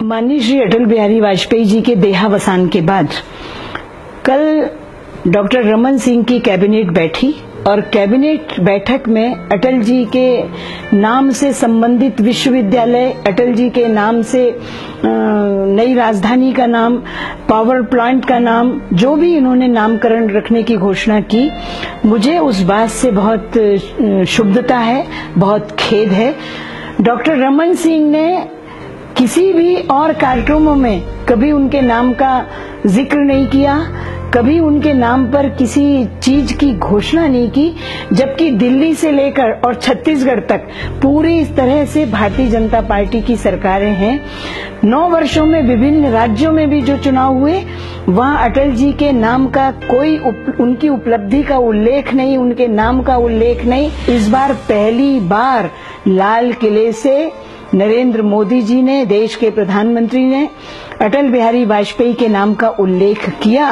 माननीय श्री अटल बिहारी वाजपेयी जी के देहावसान के बाद कल डॉक्टर रमन सिंह की कैबिनेट बैठी और कैबिनेट बैठक में अटल जी के नाम से संबंधित विश्वविद्यालय, अटल जी के नाम से नई राजधानी का नाम, पावर प्लांट का नाम, जो भी इन्होंने नामकरण रखने की घोषणा की, मुझे उस बात से बहुत क्षुब्धता है, बहुत खेद है। डॉक्टर रमन सिंह ने किसी भी और कार्यक्रमों में कभी उनके नाम का जिक्र नहीं किया, कभी उनके नाम पर किसी चीज की घोषणा नहीं की, जबकि दिल्ली से लेकर और छत्तीसगढ़ तक पूरी तरह से भारतीय जनता पार्टी की सरकारें हैं। 9 वर्षों में विभिन्न राज्यों में भी जो चुनाव हुए, वहां अटल जी के नाम का कोई उनकी उपलब्धि का उल्लेख नहीं, उनके नाम का उल्लेख नहीं। इस बार पहली बार लाल किले से नरेंद्र मोदी जी ने, देश के प्रधानमंत्री ने अटल बिहारी वाजपेयी के नाम का उल्लेख किया,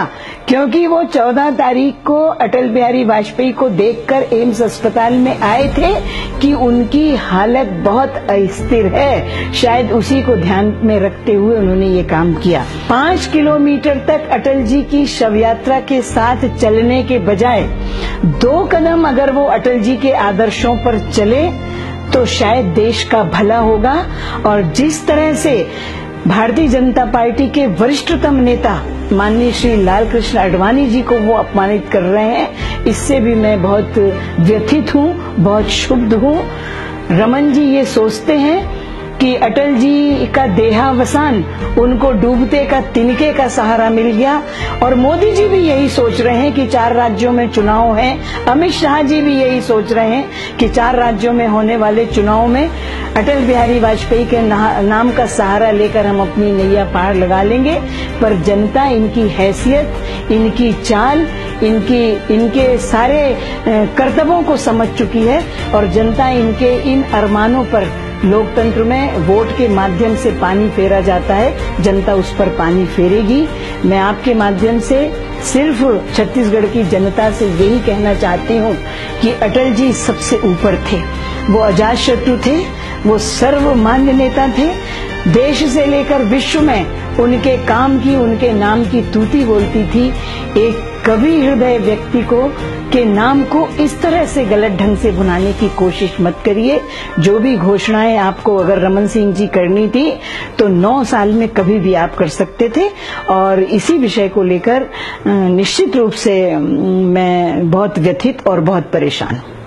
क्योंकि वो 14 तारीख को अटल बिहारी वाजपेयी को देखकर एम्स अस्पताल में आए थे कि उनकी हालत बहुत अस्थिर है। शायद उसी को ध्यान में रखते हुए उन्होंने ये काम किया। 5 किलोमीटर तक अटल जी की शव यात्रा के साथ चलने के बजाय 2 कदम अगर वो अटल जी के आदर्शों पर चले तो शायद देश का भला होगा। और जिस तरह से भारतीय जनता पार्टी के वरिष्ठतम नेता माननीय श्री लालकृष्ण आडवाणी जी को वो अपमानित कर रहे हैं, इससे भी मैं बहुत व्यथित हूँ, बहुत क्षुब्ध हूँ। रमन जी ये सोचते हैं कि अटल जी का देहावसान उनको डूबते का तिनके का सहारा मिल गया, और मोदी जी भी यही सोच रहे हैं कि 4 राज्यों में चुनाव है। अमित शाह जी भी यही सोच रहे हैं कि 4 राज्यों में होने वाले चुनाव में अटल बिहारी वाजपेयी के नाम का सहारा लेकर हम अपनी नैया पार लगा लेंगे। पर जनता इनकी हैसियत, इनकी चाल, इनके सारे कर्तव्यों को समझ चुकी है, और जनता इनके इन अरमानों पर, लोकतंत्र में वोट के माध्यम से पानी फेरा जाता है, जनता उस पर पानी फेरेगी। मैं आपके माध्यम से सिर्फ छत्तीसगढ़ की जनता से यही कहना चाहती हूँ कि अटल जी सबसे ऊपर थे, वो अजातशत्रु थे, वो सर्वमान्य नेता थे। देश से लेकर विश्व में उनके काम की, उनके नाम की तूती बोलती थी। एक कवि हृदय व्यक्ति के नाम को इस तरह से गलत ढंग से बुनाने की कोशिश मत करिए। जो भी घोषणाएं आपको अगर रमन सिंह जी करनी थी तो 9 साल में कभी भी आप कर सकते थे, और इसी विषय को लेकर निश्चित रूप से मैं बहुत व्यथित और बहुत परेशान हूँ।